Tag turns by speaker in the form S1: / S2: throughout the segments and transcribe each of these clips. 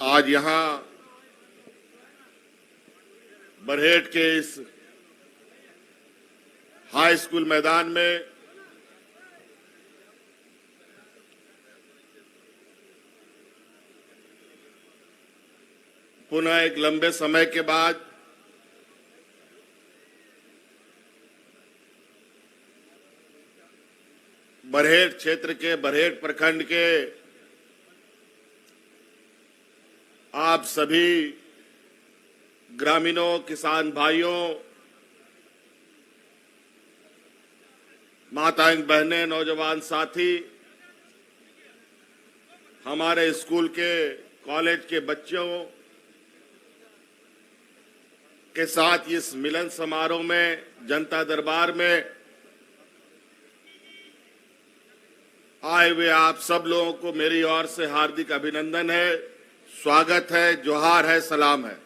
S1: आज यहाँ बरहेट के इस हाई स्कूल मैदान में पुनः एक लंबे समय के बाद बरहेट क्षेत्र के बरहेट प्रखंड के आप सभी ग्रामीणों, किसान भाइयों, माताएं, बहनें, नौजवान साथी, हमारे स्कूल के, कॉलेज के बच्चों के साथ इस मिलन समारोह में, जनता दरबार में आए हुए आप सब लोगों को मेरी ओर से हार्दिक अभिनंदन है, स्वागत है, जोहार है, सलाम है।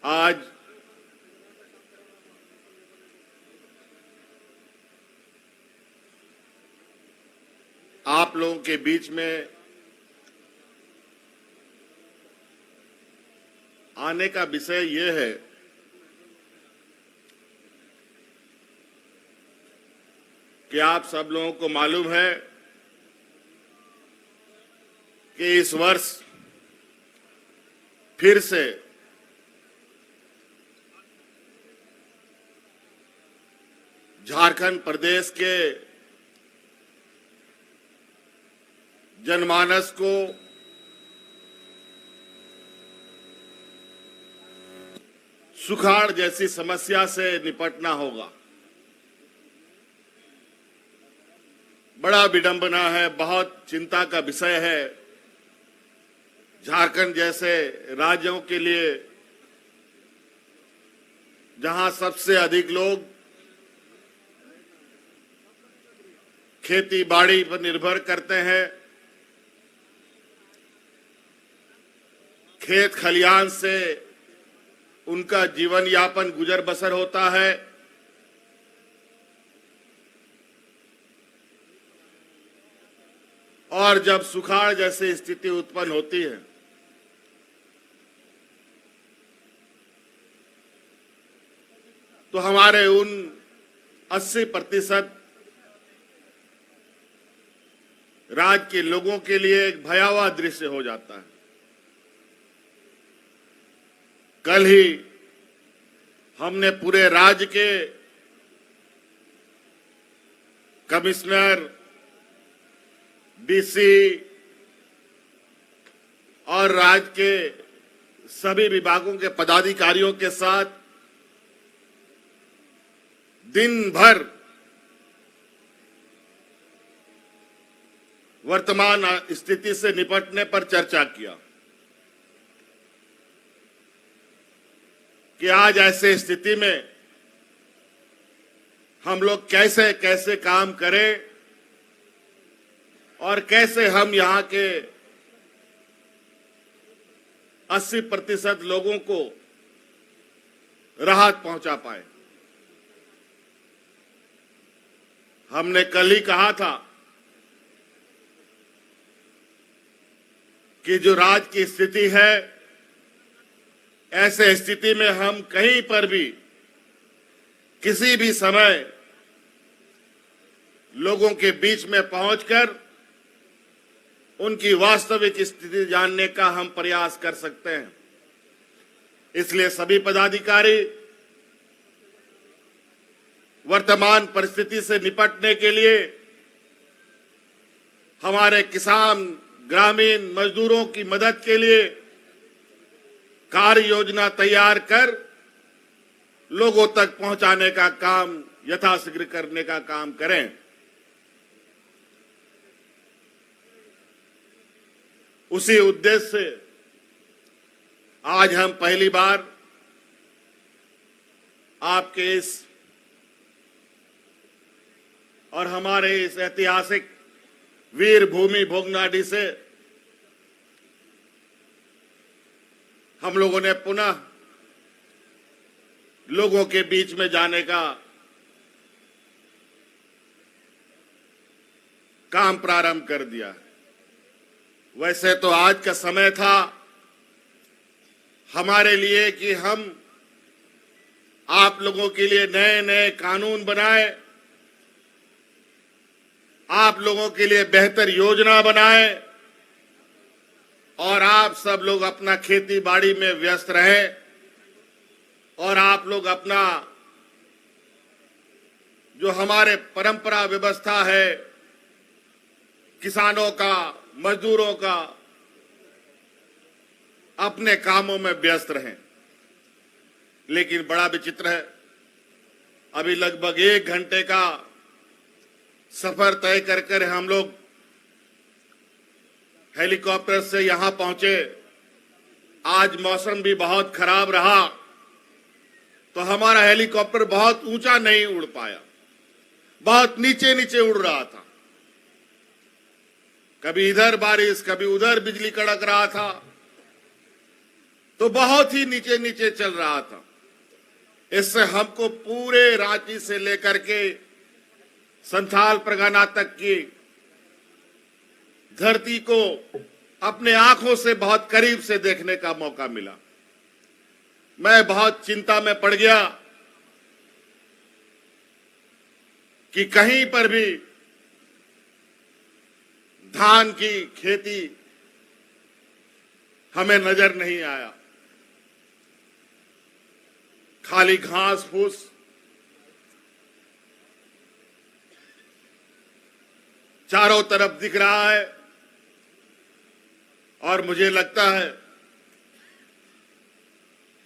S1: आज आप लोगों के बीच में आने का विषय ये है कि आप सब लोगों को मालूम है कि इस वर्ष फिर से झारखंड प्रदेश के जनमानस को सुखाड़ जैसी समस्या से निपटना होगा। बड़ा विडंबना है, बहुत चिंता का विषय है। झारखंड जैसे राज्यों के लिए जहां सबसे अधिक लोग खेती बाड़ी पर निर्भर करते हैं, खेत खलियान से उनका जीवन यापन गुजर बसर होता है, और जब सुखाड़ जैसी स्थिति उत्पन्न होती है तो हमारे उन 80% राज्य के लोगों के लिए एक भयावह दृश्य हो जाता है। कल ही हमने पूरे राज्य के कमिश्नर, डीसी और राज्य के सभी विभागों के पदाधिकारियों के साथ दिन भर वर्तमान स्थिति से निपटने पर चर्चा किया कि आज ऐसे स्थिति में हम लोग कैसे कैसे काम करें और कैसे हम यहां के 80% लोगों को राहत पहुंचा पाए। हमने कल ही कहा था कि जो राज्य की स्थिति है, ऐसे स्थिति में हम कहीं पर भी किसी भी समय लोगों के बीच में पहुंचकर उनकी वास्तविक स्थिति जानने का हम प्रयास कर सकते हैं। इसलिए सभी पदाधिकारी वर्तमान परिस्थिति से निपटने के लिए हमारे किसान, ग्रामीण मजदूरों की मदद के लिए कार्य योजना तैयार कर लोगों तक पहुंचाने का काम यथाशीघ्र करने का काम करें। उसी उद्देश्य से आज हम पहली बार आपके इस और हमारे इस ऐतिहासिक वीर भूमि भोगनाडी से हम लोगों ने पुनः लोगों के बीच में जाने का काम प्रारंभ कर दिया है। वैसे तो आज का समय था हमारे लिए कि हम आप लोगों के लिए नए नए कानून बनाए, आप लोगों के लिए बेहतर योजना बनाए और आप सब लोग अपना खेती बाड़ी में व्यस्त रहे और आप लोग अपना जो हमारे परंपरा व्यवस्था है, किसानों का, मजदूरों का, अपने कामों में व्यस्त रहें। लेकिन बड़ा विचित्र है, अभी लगभग 1 घंटे का सफर तय कर कर हम लोग हेलीकॉप्टर से यहां पहुंचे। आज मौसम भी बहुत खराब रहा तो हमारा हेलीकॉप्टर बहुत ऊंचा नहीं उड़ पाया, बहुत नीचे नीचे उड़ रहा था। कभी इधर बारिश, कभी उधर बिजली कड़क रहा था, तो बहुत ही नीचे नीचे चल रहा था। इससे हमको पूरे रांची से लेकर के संथाल परगना तक की धरती को अपने आंखों से बहुत करीब से देखने का मौका मिला। मैं बहुत चिंता में पड़ गया कि कहीं पर भी धान की खेती हमें नजर नहीं आया, खाली घास फूस। चारों तरफ दिख रहा है और मुझे लगता है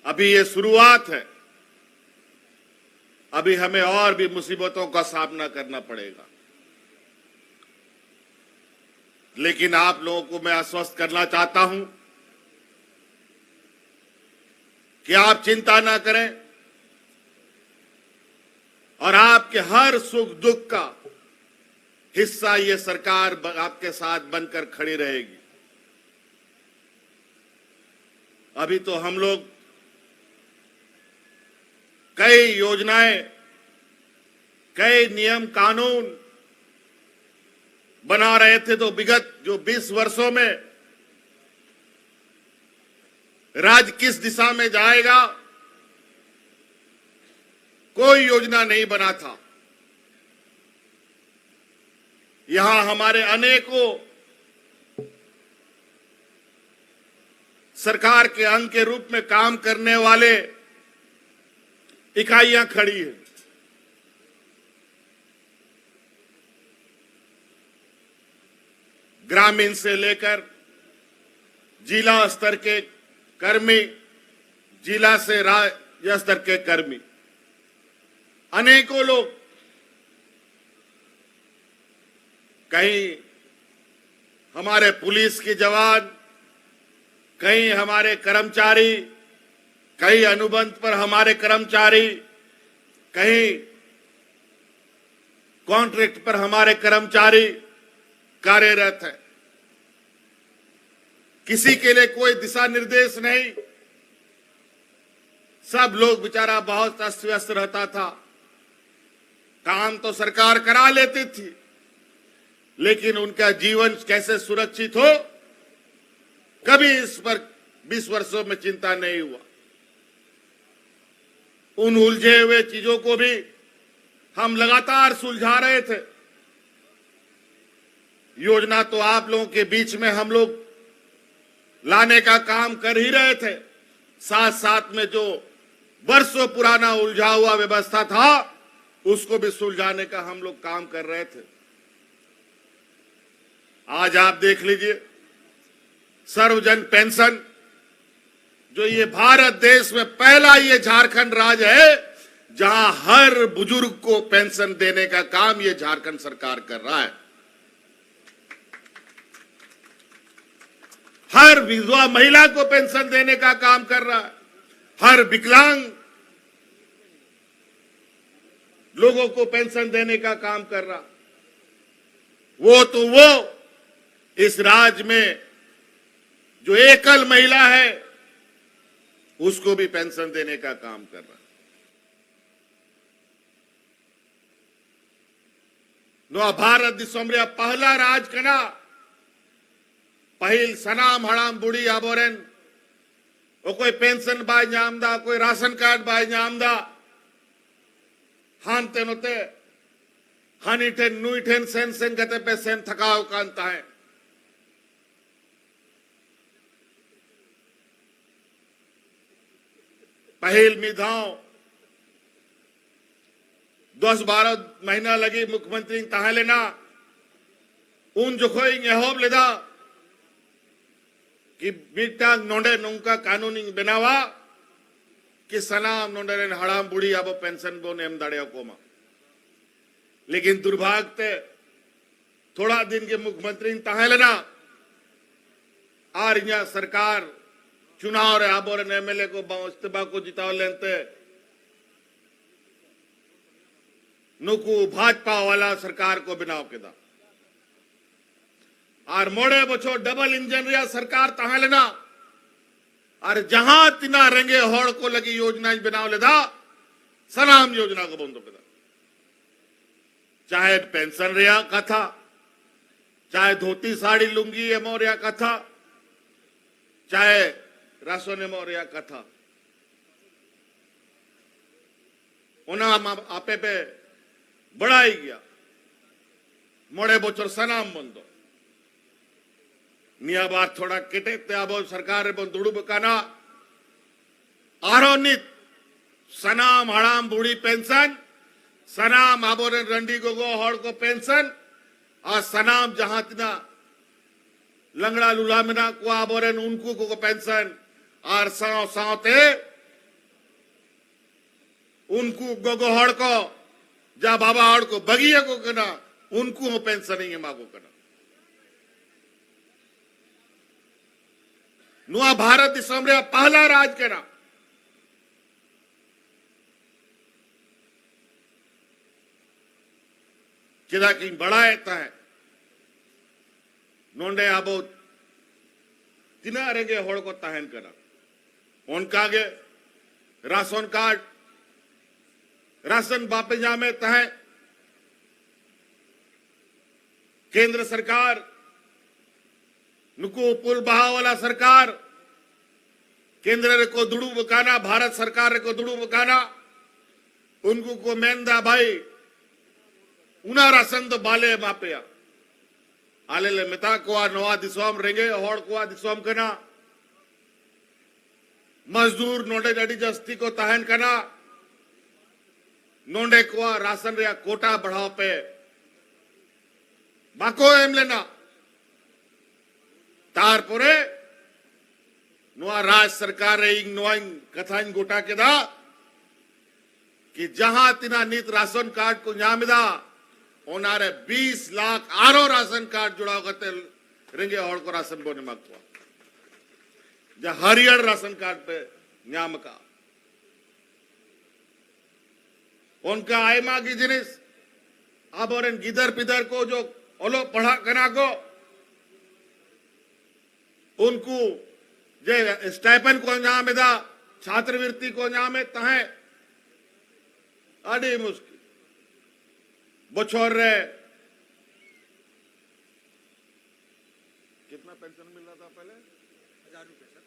S1: अभी ये शुरुआत है, अभी हमें और भी मुसीबतों का सामना करना पड़ेगा। लेकिन आप लोगों को मैं आश्वस्त करना चाहता हूं कि आप चिंता ना करें और आपके हर सुख दुख का हिस्सा ये सरकार आपके साथ बनकर खड़ी रहेगी। अभी तो हम लोग कई योजनाएं, कई नियम कानून बना रहे थे, तो विगत जो 20 वर्षों में राज्य किस दिशा में जाएगा कोई योजना नहीं बना था। यहां हमारे अनेकों सरकार के अंग के रूप में काम करने वाले इकाइयां खड़ी हैं। ग्रामीण से लेकर जिला स्तर के कर्मी, जिला से राज्य स्तर के कर्मी, अनेकों लोग, कहीं हमारे पुलिस के जवान, कहीं हमारे कर्मचारी, कहीं अनुबंध पर हमारे कर्मचारी, कहीं कॉन्ट्रैक्ट पर हमारे कर्मचारी कार्यरत है। किसी के लिए कोई दिशा निर्देश नहीं, सब लोग बेचारा बहुत अस्त व्यस्त रहता था। काम तो सरकार करा लेती थी, लेकिन उनका जीवन कैसे सुरक्षित हो, कभी इस पर 20 वर्षों में चिंता नहीं हुआ। उन उलझे हुए चीजों को भी हम लगातार सुलझा रहे थे। योजना तो आप लोगों के बीच में हम लोग लाने का काम कर ही रहे थे, साथ साथ में जो वर्षों पुराना उलझा हुआ व्यवस्था था उसको भी सुलझाने का हम लोग काम कर रहे थे। आज आप देख लीजिए, सर्वजन पेंशन, जो ये भारत देश में पहला ये झारखंड राज्य है जहां हर बुजुर्ग को पेंशन देने का काम ये झारखंड सरकार कर रहा है। हर विधवा महिला को पेंशन देने का काम कर रहा है, हर विकलांग लोगों को पेंशन देने का काम कर रहा। वो इस राज्य में जो एकल महिला है उसको भी पेंशन देने का काम कर रहा। ᱱᱚᱣᱟ ᱵᱷᱟᱨᱚᱛ ᱫᱤᱥᱚᱢ ᱨᱮᱭᱟᱜ ᱯᱟᱦᱞᱟ ᱨᱟᱡᱽ ᱠᱟᱱᱟ ᱯᱟᱹᱦᱤᱞ ᱥᱟᱱᱟᱢ ᱦᱟᱲᱟᱢ ᱵᱩᱲᱦᱤ ᱟᱵᱚᱨᱮᱱ ᱚᱠᱚᱭ ᱯᱮᱱᱥᱚᱱ ᱵᱟᱭ ᱧᱟᱢ ᱫᱟ ᱚᱠᱚᱭ ᱨᱟᱥᱚᱱ ᱠᱟᱨᱰ ᱵᱟᱭ ᱧᱟᱢ ᱫᱟ ᱦᱟᱱᱛᱮ ᱱᱚᱛᱮ ᱦᱟᱹᱱᱤ ᱴᱷᱮᱱ ᱱᱩᱭ ᱴᱷᱮᱱ ᱥᱮᱱ ᱠᱟᱛᱮ ᱯᱮ ᱥᱮᱱ ᱛᱷᱟᱠᱟᱣ ᱠᱟᱱ ᱛᱟᱦᱮᱸ पहल मिधाओ 10-12 महीना लगी मुख्यमंत्री तहलेना उन जोखोई एहब लेदा कि मिटांग नोंडे नोंका कानूनी बनावा कि सनाम नोंडे रेन हड़ाम बुढ़ी अब पेंशन बोन एम दाड़े कोमा लेकिन दुर्भाग्य थोड़ा दिन के मुख्यमंत्री तहलेना आर यहाँ सरकार चुनाव रे आबोर एमएलए को इस्तीफा को जिताव लेते नुकू भाजपा वाला सरकार को बनाव केदा और मोड़े बचो डबल इंजन रिया सरकार तहा लेना और जहां तिना रेंगे होड़ को लगी योजना बनाव लेदा सलाम योजना को बंद केदा चाहे पेंशन रिया कथा चाहे धोती साड़ी लुंगी एमो रिया कथा चाहे राशन एमो रिया कथा ओना आपे पे बढ़ाई गया मोड़े बोचर सनाम बंदो निया बार थोड़ा केटे ते आबो सरकार बन दुड़ू बकाना आरोनित सनाम हड़ाम बूढ़ी पेंशन सनाम आबोरे रंडी गोगो हड़ को पेंशन और सनाम जहां तिना लंगड़ा लुला मिना को आबोरे उनको को पेंशन और साव सावते उनको गोगो हड़ को जा बाबा हड़ को बगिया को कना उनको पेंशन ही मांगो कना नुआ भारत दिसम रे पहला राज कना चिदा की बड़ा है नोंडे आबो तिना रेगे होड़ को तहन करा उनका गे राशन कार्ड राशन बापे जामे तह केंद्र सरकार नुकु पुल बहा वाला सरकार केंद्र रे को दुड़ू बकाना भारत सरकार रे को दुड़ू बकाना उनको को मेंदा भाई उना राशन तो बाले मापया आले ले मिता को नवा दिसोम रेंगे होड़ को दिसोम कना मजदूर नोंडे डडी जस्ती को तहन कना नोंडे को राशन रे कोटा बढ़ाव पे बाको एम लेना तारपुरे नुआ राज सरकार रे नोइंग कथाइन गोटा के दा कि जहां तिना नीत राशन कार्ड को न्यामिदा ओनारे 20 लाख आरो राशन कार्ड जुड़ाव करते रेंगे और को राशन बोने मांगवा जा हरियर राशन कार्ड पे न्याम का उनका आयमा की जिनिस अब और इन गिदर पिदर को जो ओलो पढ़ा कना को उनको जे स्टाइपेंड को न्याम दा छात्रवृत्ति को न्याम तहे अड़ी मुश्किल बछोर रे कितना पेंशन मिल रहा था पहले 1000 रुपए सर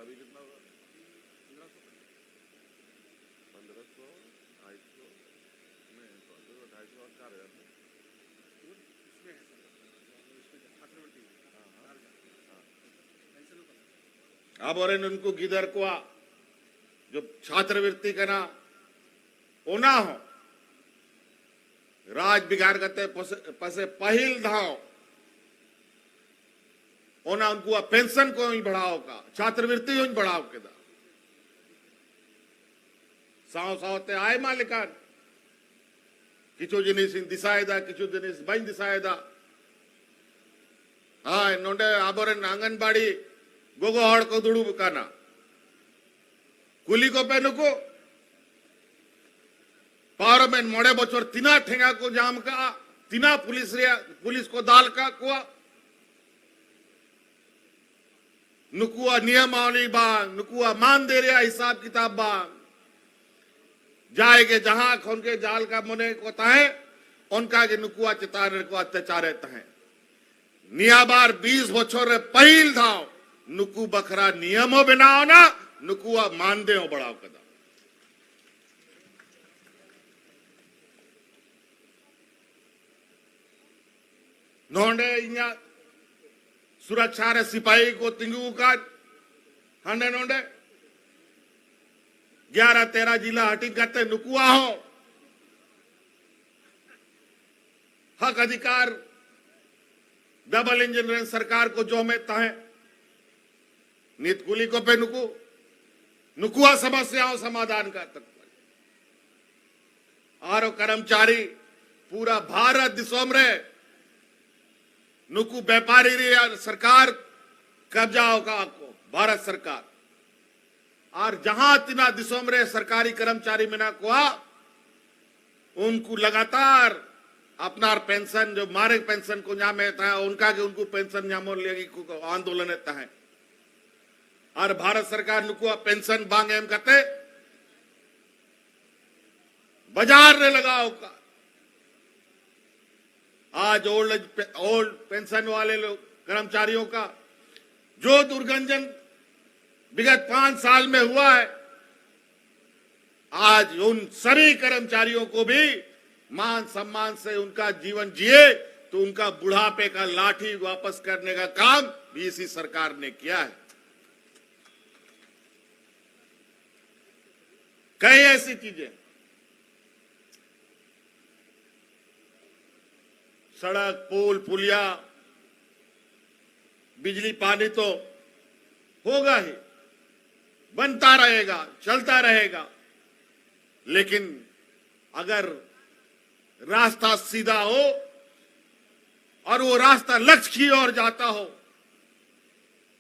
S1: अभी कितना होगा 1500 250 में 250 और 4000 इसमें है सर इसमें छात्रवृत्ति अब और उनको गिदर को जो छात्रवृत्ति करना ओना हो राज बिगाड़ करते पसे पहिल धाव ओना उनको पेंशन को ही बढ़ाओ का छात्रवृत्ति ही बढ़ाओ के दा साव सावते आय मालिकान किचो जिनिस दिसायदा किचो जिनिस बाइन दिसायदा हाँ नोंडे आबोरे आंगनबाड़ी गोगो हड़ को दुड़ू बकाना कुली को पेनु को पार्लियामेंट मोड़े बचोर तिना ठेंगा को जाम का तिना पुलिस को दाल का कुआ नुकुआ नियमावली बांग नुकुआ मान दे रहा हिसाब किताब बांग जाएगे जहां खोन के जाल का मुने को ताहे उनका नुकुआ चितार को अत्याचार रहता है नियाबार 20 बछर पहिल धाव नुकु बखरा नियमों बनाओ ना नुकुआ मानदे हो बढ़ाओ कदा नोंडे इन्या सुरक्षा रे सिपाही को तिंगू का हंडे नोंडे 11-13 जिला हटी करते नुकुआ हो हक अधिकार डबल इंजन सरकार को जो में है नितकुली को पे नुकुआ समस्याओं समाधान का तक आरो कर्मचारी पूरा भारत दिसोम रे नुकु व्यापारी रे सरकार कब्जा होगा आपको भारत सरकार और जहां तिना दिसोम रे सरकारी कर्मचारी मिना को उनको लगातार अपना पेंशन जो मारे पेंशन को यहाँ में था उनका के उनको पेंशन यहाँ लेगी आंदोलन रहता है और भारत सरकार नुकुआ पेंशन बांगे हम कहते बाजार रे लगाओ का आज ओल्ड पेंशन वाले लोग कर्मचारियों का जो दुर्गंजन विगत 5 साल में हुआ है आज उन सभी कर्मचारियों को भी मान सम्मान से उनका जीवन जिए तो उनका बुढ़ापे का लाठी वापस करने का काम भी इसी सरकार ने किया है। कई ऐसी चीजें सड़क पुल पुलिया बिजली पानी तो होगा ही बनता रहेगा चलता रहेगा लेकिन अगर रास्ता सीधा हो और वो रास्ता लक्ष्य की ओर जाता हो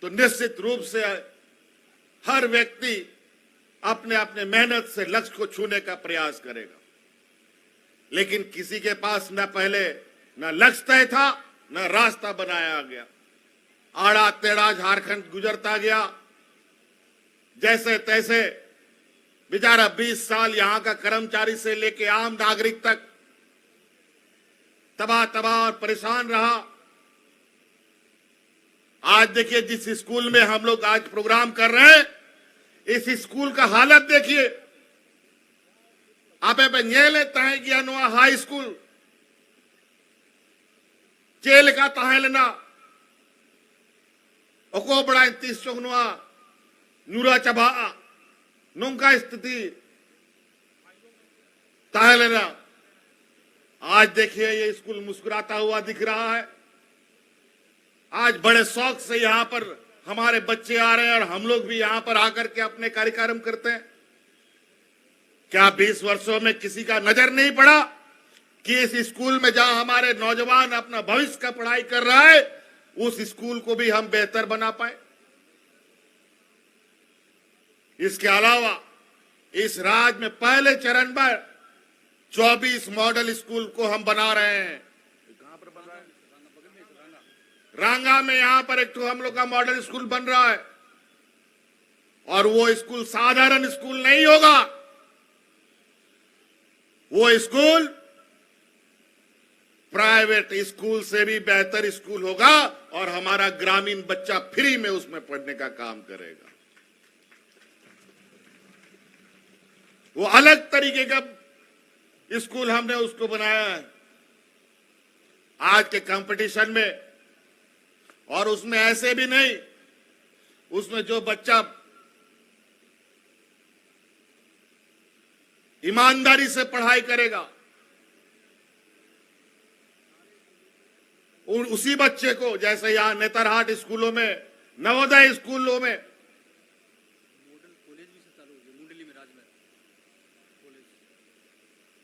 S1: तो निश्चित रूप से हर व्यक्ति अपने अपने मेहनत से लक्ष्य को छूने का प्रयास करेगा लेकिन किसी के पास न पहले न लक्ष्य तय था न रास्ता बनाया गया आड़ा टेढ़ा झारखंड गुजरता गया जैसे तैसे बेचारा 20 साल यहां का कर्मचारी से लेके आम नागरिक तक तबाह और परेशान रहा। आज देखिए जिस स्कूल में हम लोग आज प्रोग्राम कर रहे हैं इस स्कूल का हालत देखिए आप ये लेता है कि अनुआ हाई स्कूल जेल का तहलना ओको बड़ा 30 चौनुआ नूरा चबा नौका स्थिति तहलना आज देखिए ये स्कूल मुस्कुराता हुआ दिख रहा है। आज बड़े शौक से यहां पर हमारे बच्चे आ रहे हैं और हम लोग भी यहां पर आकर के अपने कार्यक्रम करते हैं। क्या 20 वर्षों में किसी का नजर नहीं पड़ा कि इस स्कूल में जहां हमारे नौजवान अपना भविष्य का पढ़ाई कर रहा है उस स्कूल को भी हम बेहतर बना पाए। इसके अलावा इस राज्य में पहले चरण पर 24 मॉडल स्कूल को हम बना रहे हैं। कहां पर बन रहा है? रांगा में यहां पर एक तो हम लोग का मॉडल स्कूल बन रहा है और वो स्कूल साधारण स्कूल नहीं होगा, वो स्कूल प्राइवेट स्कूल से भी बेहतर स्कूल होगा और हमारा ग्रामीण बच्चा फ्री में उसमें पढ़ने का काम करेगा। वो अलग तरीके का स्कूल हमने उसको बनाया है आज के कंपटीशन में। और उसमें ऐसे भी नहीं, उसमें जो बच्चा ईमानदारी से पढ़ाई करेगा उसी बच्चे को, जैसे यहां नेतरहाट स्कूलों में, नवोदय स्कूलों में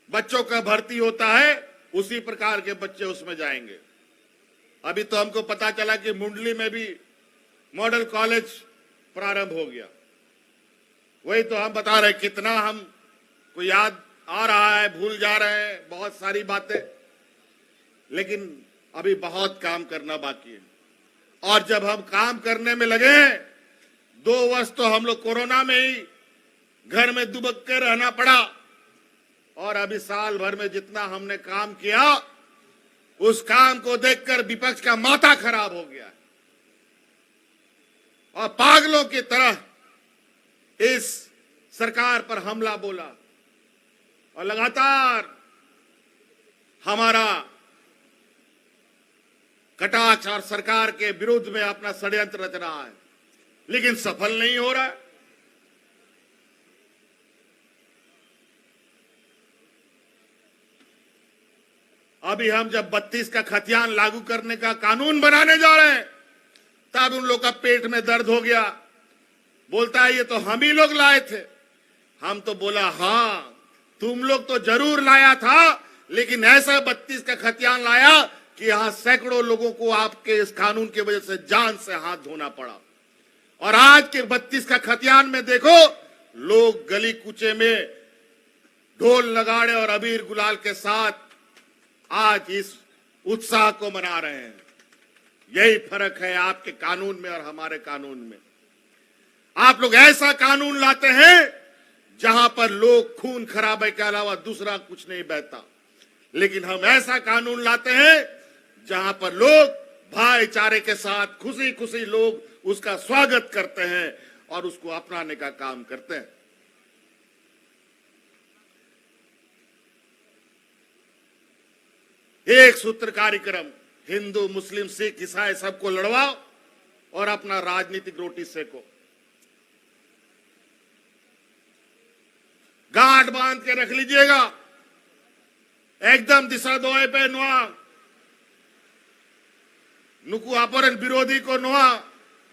S1: बच्चों का भर्ती होता है, उसी प्रकार के बच्चे उसमें जाएंगे। अभी तो हमको पता चला कि मुंडली में भी मॉडल कॉलेज प्रारंभ हो गया। वही तो हम बता रहे, कितना हम को याद आ रहा है, भूल जा रहे हैं बहुत सारी बातें, लेकिन अभी बहुत काम करना बाकी है। और जब हम काम करने में लगे, 2 वर्ष तो हम लोग कोरोना में ही घर में दुबक के रहना पड़ा और अभी साल भर में जितना हमने काम किया, उस काम को देखकर विपक्ष का माथा खराब हो गया और पागलों की तरह इस सरकार पर हमला बोला और लगातार हमारा कटाक्ष और सरकार के विरुद्ध में अपना षड्यंत्र रच रहा है, लेकिन सफल नहीं हो रहा है। अभी हम जब 32 का खतियान लागू करने का कानून बनाने जा रहे हैं, तब उन लोग का पेट में दर्द हो गया। बोलता है ये तो हम ही लोग लाए थे। हम तो बोला हाँ, तुम लोग तो जरूर लाया था, लेकिन ऐसा 32 का खतियान लाया कि यहां सैकड़ों लोगों को आपके इस कानून की वजह से जान से हाथ धोना पड़ा। और आज के 32 का खतियान में देखो, लोग गली कूचे में ढोल नगाड़े और अबीर गुलाल के साथ आज इस उत्साह को मना रहे हैं। यही फर्क है आपके कानून में और हमारे कानून में। आप लोग ऐसा कानून लाते हैं जहां पर लोग खून खराबे के अलावा दूसरा कुछ नहीं बहता, लेकिन हम ऐसा कानून लाते हैं जहां पर लोग भाईचारे के साथ खुशी खुशी लोग उसका स्वागत करते हैं और उसको अपनाने का काम करते हैं। एक सूत्र कार्यक्रम, हिंदू मुस्लिम सिख ईसाई सबको लड़वाओ और अपना राजनीतिक रोटी सेको। गांठ बांध के रख लीजिएगा, एकदम दिशा दोए पे नुआ नुकु अपहरण विरोधी को नुआ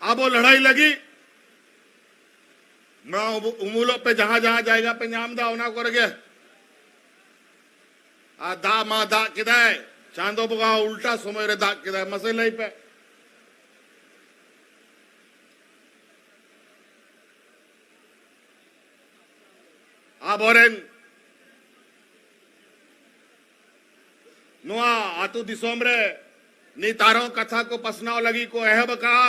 S1: आबो लड़ाई लगी ना उमूलो पे जहां जहां जाएगा पे नाम दा होना कर गया आ दा मा दा किदाय चांदो बगा उल्टा समय रे दा किदाय मसले पे आबोरेन नुआ आतु दिसोम रे नी तारों कथा को पसनाव लगी को एहब कहा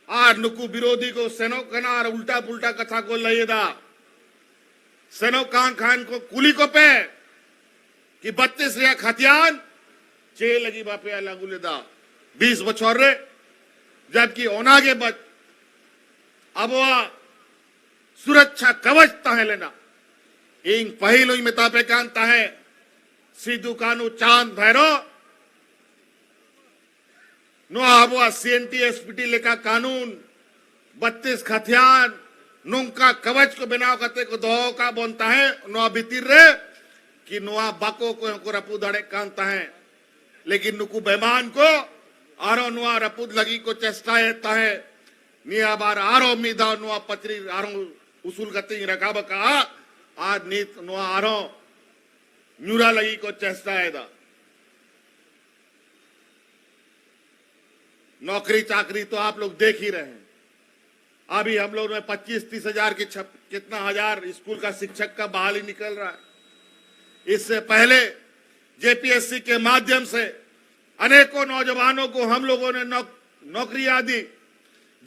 S1: आर नुकु विरोधी को सेनो कनार उल्टा पुल्टा कथा को लयेदा सेनो कान खान को कुली को पे कि 32 रिया खतियान चे लगी बापे लगुलेदा 20 बछोर रे जबकि ओनागे बच अब सुरक्षा कवच ताहे लेना इन पहलो में तापे कांता है सीधु कानू चांद भैरो नो अब CNT-SPT लेका कानून 32 खतियान नुका कवच को बनाव करते को दो का बोलता है नो बितिर रे कि नुआ बाको को रपू दड़े कांता है, लेकिन नुकु बेमान को आरो नुआ रपूद लगी को चेष्टा येता है निया बार आरो मीदा नुआ पत्री आरो उसूल करते रखा बका आज नीत नुआ आरो न्यूरा लगी को चेष्टा है दा नौकरी चाकरी तो आप लोग देख ही रहे हैं। अभी हम लोग में 25-30 हजार की कितना हजार स्कूल का शिक्षक का बहाली निकल रहा है। इससे पहले JPSC के माध्यम से अनेकों नौजवानों को हम लोगों ने नौकरियां दी।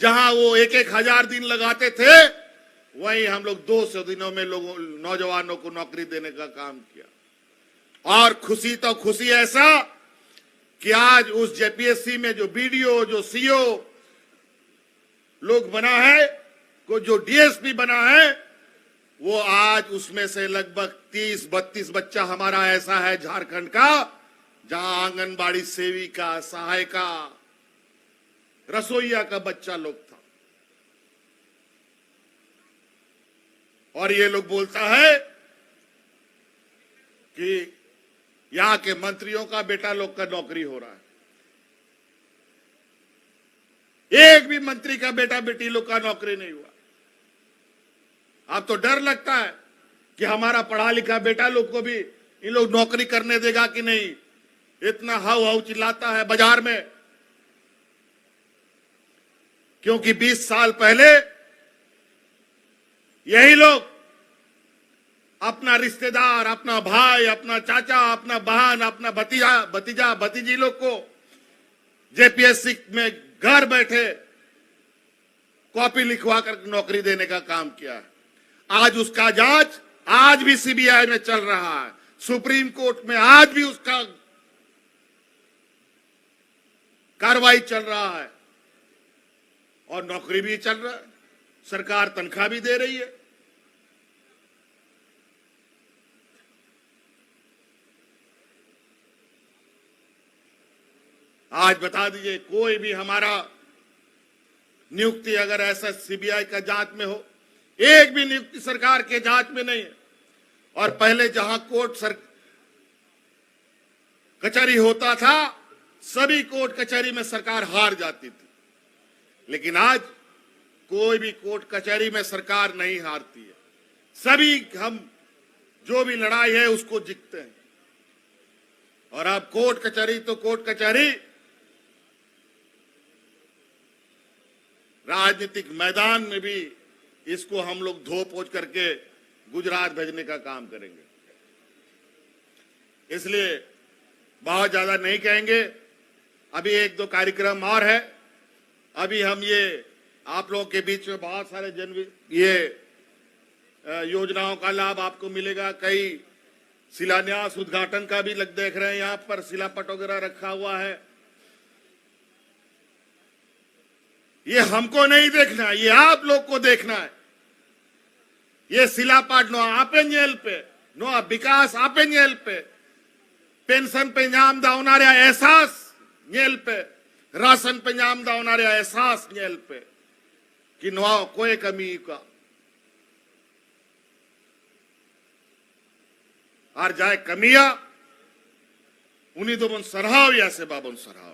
S1: जहां वो 1-1 हजार दिन लगाते थे, वहीं हम लोग 200 दिनों में लोगों नौजवानों को नौकरी देने का काम किया। और खुशी तो खुशी ऐसा कि आज उस JPSC में जो BDO जो CO लोग बना है, को जो DSP बना है, वो आज उसमें से लगभग 30-32 बच्चा हमारा ऐसा है झारखंड का जहां आंगनबाड़ी सेविका, सहायिका, रसोईया का बच्चा लोग था। और ये लोग बोलता है कि यहां के मंत्रियों का बेटा लोग का नौकरी हो रहा है। एक भी मंत्री का बेटा बेटी लोग का नौकरी नहीं हुआ। अब तो डर लगता है कि हमारा पढ़ा लिखा बेटा लोग को भी इन लोग नौकरी करने देगा कि नहीं। इतना हाउ हाउ चिल्लाता है बाजार में, क्योंकि 20 साल पहले यही लोग अपना रिश्तेदार, अपना भाई, अपना चाचा, अपना बहन, अपना भतीजा भतीजी लोग को JPSC में घर बैठे कॉपी लिखवा कर नौकरी देने का काम किया है। आज उसका जांच आज भी सीबीआई में चल रहा है, सुप्रीम कोर्ट में आज भी उसका कार्रवाई चल रहा है और नौकरी भी चल रहा है, सरकार तनख्वाह भी दे रही है। आज बता दीजिए, कोई भी हमारा नियुक्ति अगर ऐसा सीबीआई का जांच में हो, एक भी नियुक्ति सरकार के जांच में नहीं है। और पहले जहां कोर्ट कचहरी होता था, सभी कोर्ट कचहरी में सरकार हार जाती थी, लेकिन आज कोई भी कोर्ट कचहरी में सरकार नहीं हारती है। सभी हम जो भी लड़ाई है उसको जीतते हैं। और अब कोर्ट कचहरी तो कोर्ट कचहरी, राजनीतिक मैदान में भी इसको हम लोग धो पोछ करके गुजरात भेजने का काम करेंगे। इसलिए बहुत ज्यादा नहीं कहेंगे, अभी एक दो कार्यक्रम और है। अभी हम ये आप लोगों के बीच में बहुत सारे योजनाओं का लाभ आपको मिलेगा। कई शिलान्यास उद्घाटन का भी देख रहे हैं, यहां पर शिलापट वगैरह रखा हुआ है। ये हमको नहीं देखना, ये आप लोग को देखना है। ये शिलापाट नो आपेंजेल पे, नो विकास आपेंजेल पे, पेंशन पे न्यामदा होणाऱ्या एहसास न्येल पे, राशन पे न्यामदा होणाऱ्या एहसास न्येल पे कि नो कोई कमी का और जाए कमिया उन्हीं दो बन सराहाव्या से बाबन सराहाव्या।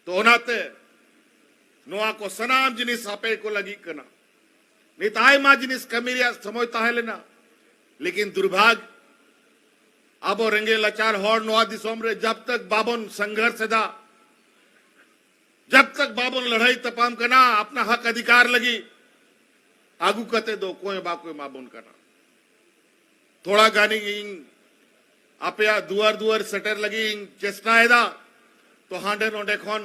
S1: तो नाते नोआ को सनाम जिनिस आपे को लगी कना नहीं ताई मां जिनिस कमीरिया समझता है लेना, लेकिन दुर्भाग्य अब रंगे लाचार होर नोआ दिसोमरे जब तक बाबन संघर्ष दा, जब तक बाबन लड़ाई तपाम करना अपना हक अधिकार लगी आगू कते दो कोई बाकोई माबन करना थोड़ा गानी आप दुआर दुआर सटर लगी चेष्टा है दा तो हांडे नोडे खोन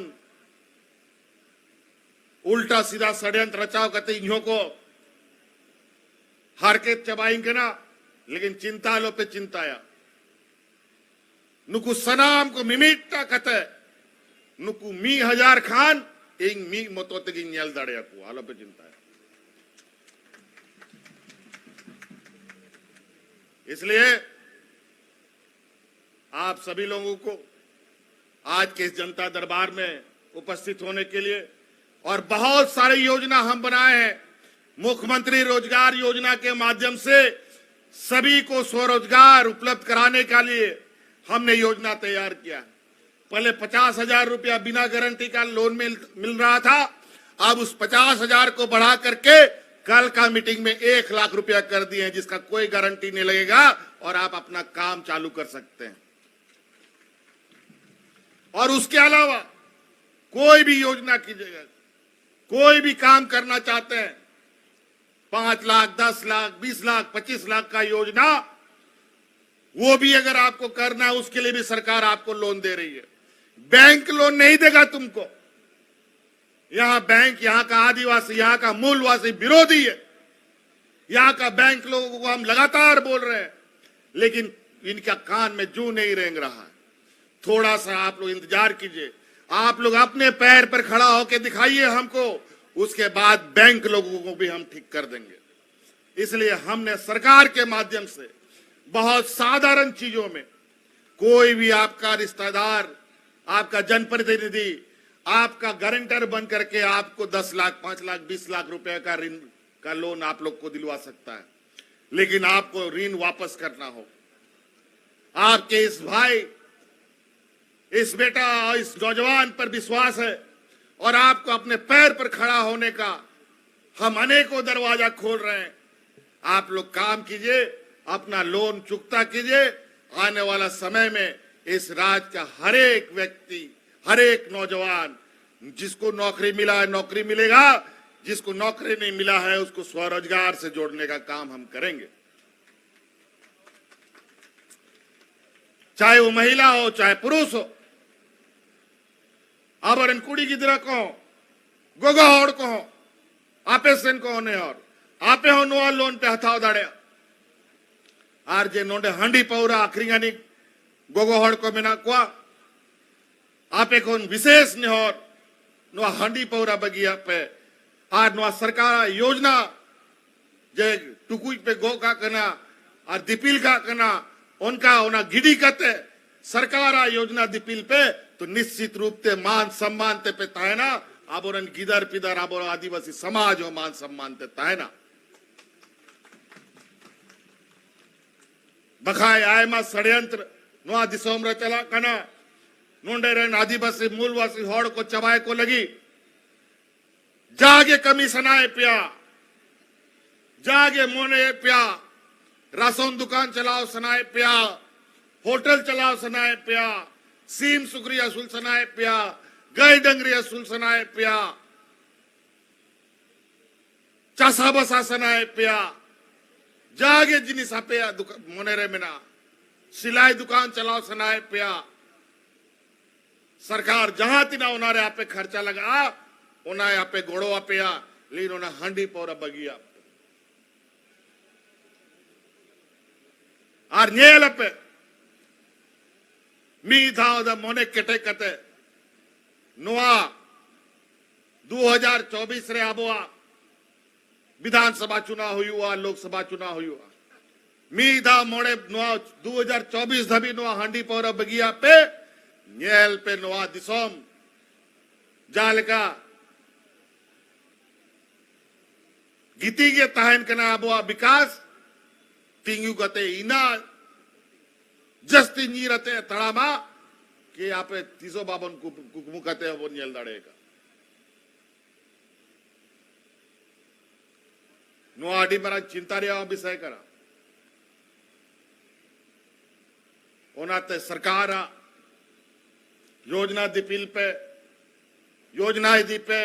S1: उल्टा सीधा षड्यंत्र रचाव करते इन्हों को हार के चबाएंगे ना, लेकिन चिंता लो पे चिंताया नुकु सनाम को मिमिट्टा कते नुकु मी हजार खान इंग मी मतोते की न्याल दाड़िया को आलो पे चिंता है। इसलिए आप सभी लोगों को आज के इस जनता दरबार में उपस्थित होने के लिए और बहुत सारे योजना हम बनाए हैं। मुख्यमंत्री रोजगार योजना के माध्यम से सभी को स्वरोजगार उपलब्ध कराने के लिए हमने योजना तैयार किया। पहले 50,000 रुपया बिना गारंटी का लोन मिल रहा था, अब उस 50,000 को बढ़ा करके कल का मीटिंग में 1 लाख रुपया कर दिए हैं, जिसका कोई गारंटी नहीं लगेगा और आप अपना काम चालू कर सकते हैं। और उसके अलावा कोई भी योजना कीजिएगा, कोई भी काम करना चाहते हैं, 5 लाख 10 लाख 20 लाख 25 लाख का योजना, वो भी अगर आपको करना है उसके लिए भी सरकार आपको लोन दे रही है। बैंक लोन नहीं देगा तुमको। यहां बैंक यहां का आदिवासी, यहां का मूलवासी विरोधी है। यहां का बैंक लोगों को हम लगातार बोल रहे हैं, लेकिन इनका कान में जू नहीं रेंग रहा है। थोड़ा सा आप लोग इंतजार कीजिए, आप लोग अपने पैर पर खड़ा होकर दिखाइए हमको, उसके बाद बैंक लोगों को भी हम ठीक कर देंगे। इसलिए हमने सरकार के माध्यम से बहुत साधारण चीजों में कोई भी आपका रिश्तेदार, आपका जनप्रतिनिधि, आपका गारंटर बन करके आपको 10 लाख 5 लाख 20 लाख रुपए का ऋण का लोन आप लोग को दिलवा सकता है, लेकिन आपको ऋण वापस करना हो। आपके इस भाई, इस बेटा और इस नौजवान पर विश्वास है और आपको अपने पैर पर खड़ा होने का हम अनेकों दरवाजा खोल रहे हैं। आप लोग काम कीजिए, अपना लोन चुकता कीजिए। आने वाला समय में इस राज्य का हर एक व्यक्ति, हर एक नौजवान, जिसको नौकरी मिला है नौकरी मिलेगा, जिसको नौकरी नहीं मिला है उसको स्वरोजगार से जोड़ने का काम हम करेंगे। चाहे वो महिला हो चाहे पुरुष हो, आबरन कुड़ी गिदरा को गोगा हड़ को आपे सेन को होने और आपे हो नुआ लोन पे हथाव दाड़े आर जे नोंडे हंडी पौरा आखरीगानी गोगो हड़ को मेना कुआ आपे कौन विशेष निहोर नुआ हंडी पौरा बगिया पे आर नुआ सरकार योजना जे टुकुई पे गो का करना और दिपिल का करना उनका उना गिडी करते सरकार योजना दिपिल पे तो निश्चित रूप से मान सम्मान ते पे तायना आबोरन गिदर पिदर आबोर आदिवासी समाज हो मान सम्मान ते तायना बखाय आय मा षड्यंत्र नुआ दिसोम रे चला कना नोंडे रेन आदिवासी मूलवासी होड़ को चबाए को लगी जागे कमीशन आए पिया जागे मोने पिया राशन दुकान चलाओ सनाए पिया होटल चलाओ सनाए पिया सीम सुगरी असुल सनाए पिया गए डंगरी असुल सनाए पिया चासा बसा सनाए पिया जागे जिनिस आपे मोने रे मिना सिलाई दुकान चलाओ सनाए पिया सरकार जहां तिना उनारे आपे खर्चा लगा उना आपे गोड़ो आपेया लेकिन उना हंडी पौरा बगिया आर न्याल पे मी था मोने केटे कते नुआ 2024 रे आबोआ विधानसभा चुनाव हुआ लोकसभा चुनाव हुआ मी था मोड़े नुआ 2024 धबी नुआ हंडी पौरा बगिया पे न्याल पे नुआ दिसोम जाल का गीती के तहन कना आबोआ विकास टिंगू कते इना जस्ती नी रहते तड़ामा कि आप तीसो बाबन कुकमु कहते वो नियल दड़ेगा नुआडी मरा चिंता रिया विषय करा ओनाते सरकार योजना दिपिल पे योजना दी पे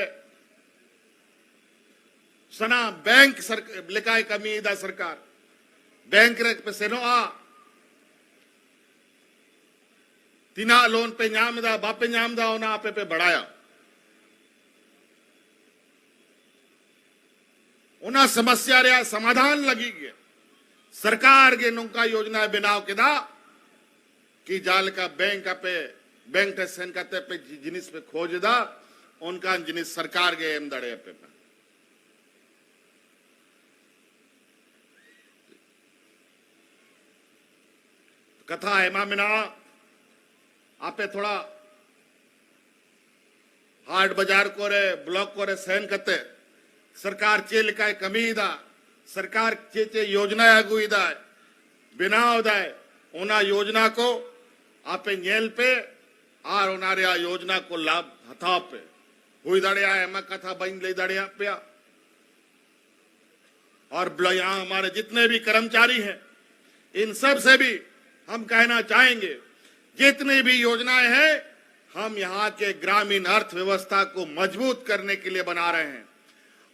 S1: सना बैंक लिकाय कमी दा सरकार बैंक रे पे सेनो तीना लोन पे न्यामदा बापे न्यामदा ओना आपे पे बढ़ाया उना समस्या रे समाधान लगी गया सरकार के नौका योजना बनाव के दा कि जाल का बैंक पे बैंक टेसन करते पे जिनिस पे खोज दा उनका जिनिस सरकार के एम दड़े पे कथा है मामिना आपे थोड़ा हाट बाजार को रे ब्लॉक को रे सहन करते सरकार चे लिखा है कमी दा सरकार चे चे योजना अगुई दा बिनाव दा उना योजना को आपे न्याल पे आर उनारिया योजना को लाभ हथा पे हुई दड़िया है मैं कथा बन ले दड़िया पे और यहाँ हमारे जितने भी कर्मचारी हैं इन सब से भी हम कहना चाहेंगे जितनी भी योजनाएं हैं हम यहाँ के ग्रामीण अर्थव्यवस्था को मजबूत करने के लिए बना रहे हैं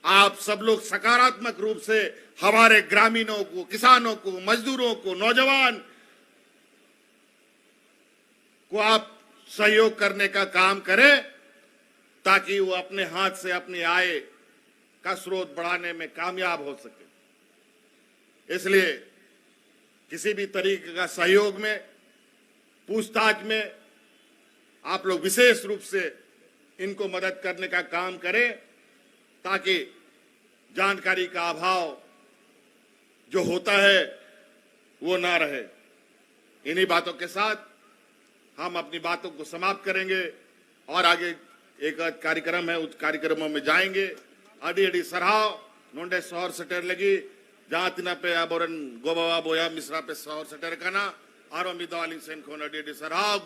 S1: आप सब लोग सकारात्मक रूप से हमारे ग्रामीणों को किसानों को मजदूरों को नौजवान को आप सहयोग करने का काम करें ताकि वो अपने हाथ से अपनी आय का स्रोत बढ़ाने में कामयाब हो सके इसलिए किसी भी तरीके का सहयोग में पूछताछ में आप लोग विशेष रूप से इनको मदद करने का काम करें ताकि जानकारी का अभाव जो होता है वो ना रहे इन्हीं बातों के साथ हम अपनी बातों को समाप्त करेंगे और आगे एक कार्यक्रम है उस कार्यक्रमों में जाएंगे अडी अडी सराव नोंडे सौर सटेर लगी जहां तिना पे बोरन गोबाबा बोया मिश्रा पे सौर सटेर कना आरो मिदाली सेन खोन अडी अडी सराव